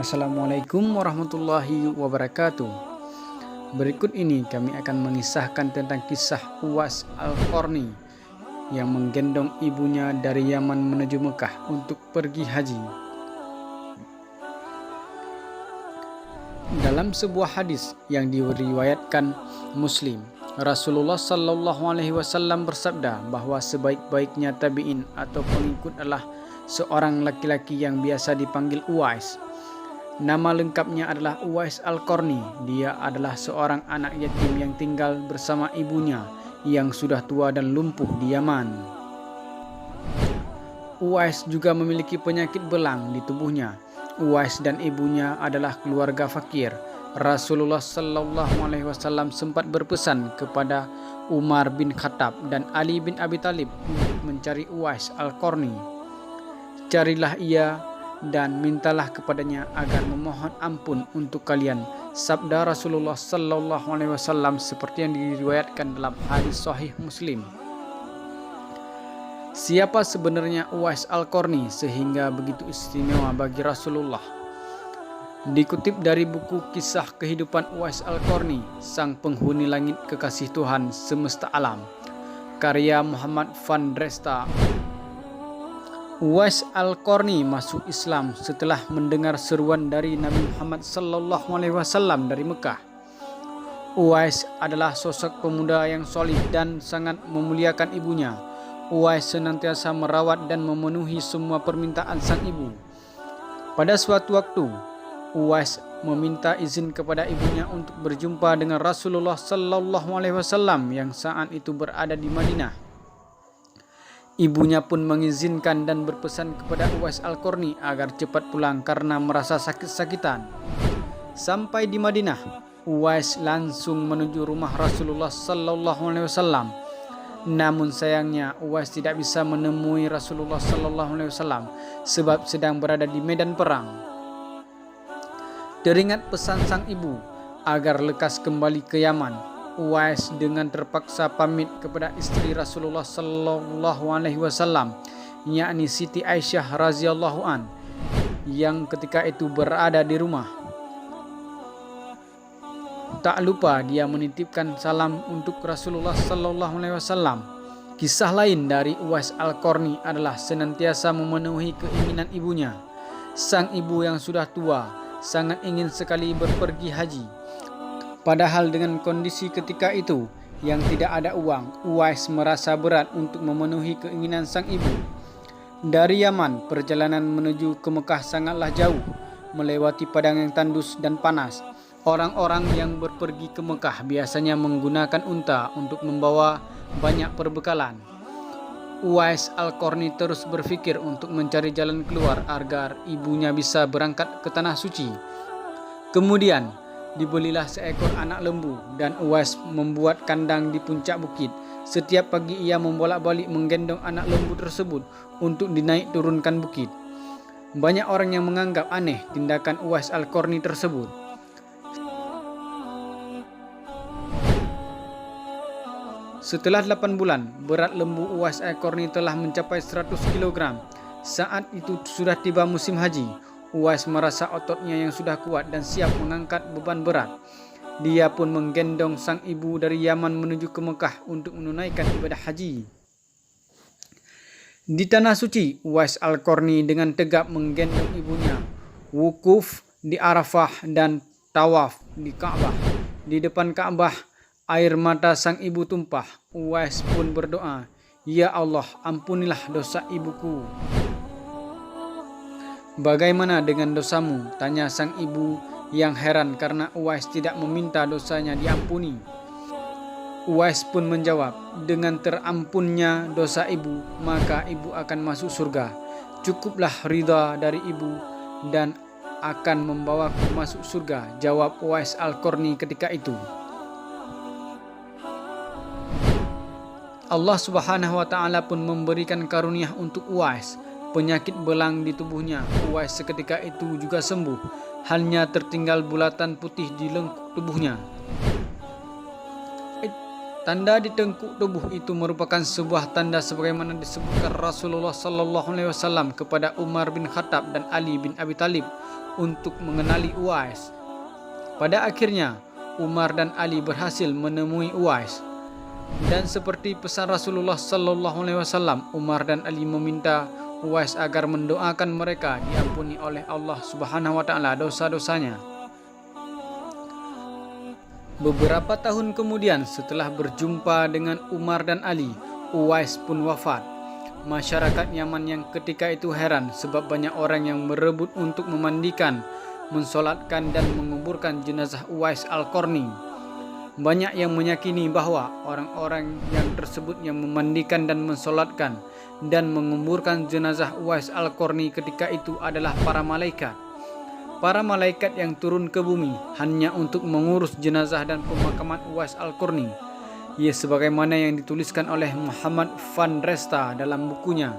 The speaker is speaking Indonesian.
Assalamualaikum warahmatullahi wabarakatuh. Berikut ini kami akan mengisahkan tentang kisah Uwais Al-Qarni yang menggendong ibunya dari Yaman menuju Mekah untuk pergi haji. Dalam sebuah hadis yang diriwayatkan Muslim, Rasulullah Shallallahu Alaihi Wasallam bersabda bahwa sebaik-baiknya tabi'in atau pengikut adalah seorang laki-laki yang biasa dipanggil Uwais. Nama lengkapnya adalah Uwais Al-Qarni. Dia adalah seorang anak yatim yang tinggal bersama ibunya yang sudah tua dan lumpuh di Yaman. Uwais juga memiliki penyakit belang di tubuhnya. Uwais dan ibunya adalah keluarga fakir. Rasulullah Shallallahu Alaihi Wasallam sempat berpesan kepada Umar bin Khattab dan Ali bin Abi Thalib untuk mencari Uwais Al-Qarni. Carilah ia dan mintalah kepadanya agar memohon ampun untuk kalian, sabda Rasulullah Sallallahu Alaihi Wasallam seperti yang diriwayatkan dalam hadis Sahih Muslim. Siapa sebenarnya Uwais Al-Qarni sehingga begitu istimewa bagi Rasulullah? Dikutip dari buku Kisah Kehidupan Uwais Al-Qarni, Sang Penghuni Langit Kekasih Tuhan Semesta Alam, karya Muhammad van Dresta. Uwais Al-Qarni masuk Islam setelah mendengar seruan dari Nabi Muhammad Sallallahu Alaihi Wasallam dari Mekah. Uwais adalah sosok pemuda yang solih dan sangat memuliakan ibunya. Uwais senantiasa merawat dan memenuhi semua permintaan sang ibu. Pada suatu waktu, Uwais meminta izin kepada ibunya untuk berjumpa dengan Rasulullah Sallallahu Alaihi Wasallam yang saat itu berada di Madinah. Ibunya pun mengizinkan dan berpesan kepada Uwais Al-Qarni agar cepat pulang karena merasa sakit-sakitan. Sampai di Madinah, Uwais langsung menuju rumah Rasulullah Sallallahu Alaihi Wasallam. Namun sayangnya Uwais tidak bisa menemui Rasulullah Sallallahu Alaihi Wasallam sebab sedang berada di medan perang. Teringat pesan sang ibu agar lekas kembali ke Yaman, Uwais dengan terpaksa pamit kepada istri Rasulullah Sallallahu Alaihi Wasallam, yakni Siti Aisyah radhiyallahu an, yang ketika itu berada di rumah. Tak lupa dia menitipkan salam untuk Rasulullah Sallallahu Alaihi Wasallam. Kisah lain dari Uwais Al-Qarni adalah senantiasa memenuhi keinginan ibunya. Sang ibu yang sudah tua sangat ingin sekali berpergi haji. Padahal dengan kondisi ketika itu yang tidak ada uang, Uwais merasa berat untuk memenuhi keinginan sang ibu. Dari Yaman, perjalanan menuju ke Mekah sangatlah jauh, melewati padang yang tandus dan panas. Orang-orang yang berpergi ke Mekah biasanya menggunakan unta untuk membawa banyak perbekalan. Uwais Al-Qarni terus berpikir untuk mencari jalan keluar agar ibunya bisa berangkat ke Tanah Suci. Kemudian dibelilah seekor anak lembu dan Uwais membuat kandang di puncak bukit. Setiap pagi ia membolak-balik menggendong anak lembu tersebut untuk dinaik turunkan bukit. Banyak orang yang menganggap aneh tindakan Uwais Al-Qarni tersebut. Setelah 8 bulan, berat lembu Uwais Al-Qarni telah mencapai 100 kg. Saat itu sudah tiba musim haji. Uwais merasa ototnya yang sudah kuat dan siap mengangkat beban berat. Dia pun menggendong sang ibu dari Yaman menuju ke Mekah untuk menunaikan ibadah haji. Di Tanah Suci, Uwais Al-Qarni dengan tegap menggendong ibunya, wukuf di Arafah dan tawaf di Ka'bah. Di depan Ka'bah, air mata sang ibu tumpah. Uwais pun berdoa, "Ya Allah, ampunilah dosa ibuku." "Bagaimana dengan dosamu?" tanya sang ibu yang heran karena Uwais tidak meminta dosanya diampuni. Uwais pun menjawab, "Dengan terampunnya dosa ibu, maka ibu akan masuk surga. Cukuplah ridha dari ibu dan akan membawaku masuk surga," jawab Uwais Al-Qarni ketika itu. Allah Subhanahu wa Ta'ala pun memberikan karunia untuk Uwais. Penyakit belang di tubuhnya Uwais seketika itu juga sembuh. Hanya tertinggal bulatan putih di lengkuk tubuhnya. Tanda di tengkuk tubuh itu merupakan sebuah tanda sebagaimana disebutkan Rasulullah sallallahu alaihi wasallam kepada Umar bin Khattab dan Ali bin Abi Thalib untuk mengenali Uwais. Pada akhirnya Umar dan Ali berhasil menemui Uwais. Dan seperti pesan Rasulullah sallallahu alaihi wasallam, Umar dan Ali meminta Uwais agar mendoakan mereka diampuni oleh Allah Subhanahu wa taala dosa-dosanya. Beberapa tahun kemudian setelah berjumpa dengan Umar dan Ali, Uwais pun wafat. Masyarakat Yaman yang ketika itu heran sebab banyak orang yang berebut untuk memandikan, mensolatkan dan menguburkan jenazah Uwais Al-Qarni. Banyak yang meyakini bahwa orang-orang yang tersebut yang memandikan dan mensolatkan dan menguburkan jenazah Uwais Al-Qarni ketika itu adalah para malaikat. Para malaikat yang turun ke bumi hanya untuk mengurus jenazah dan pemakaman Uwais Al-Qarni. Ia sebagaimana yang dituliskan oleh Muhammad van Resta dalam bukunya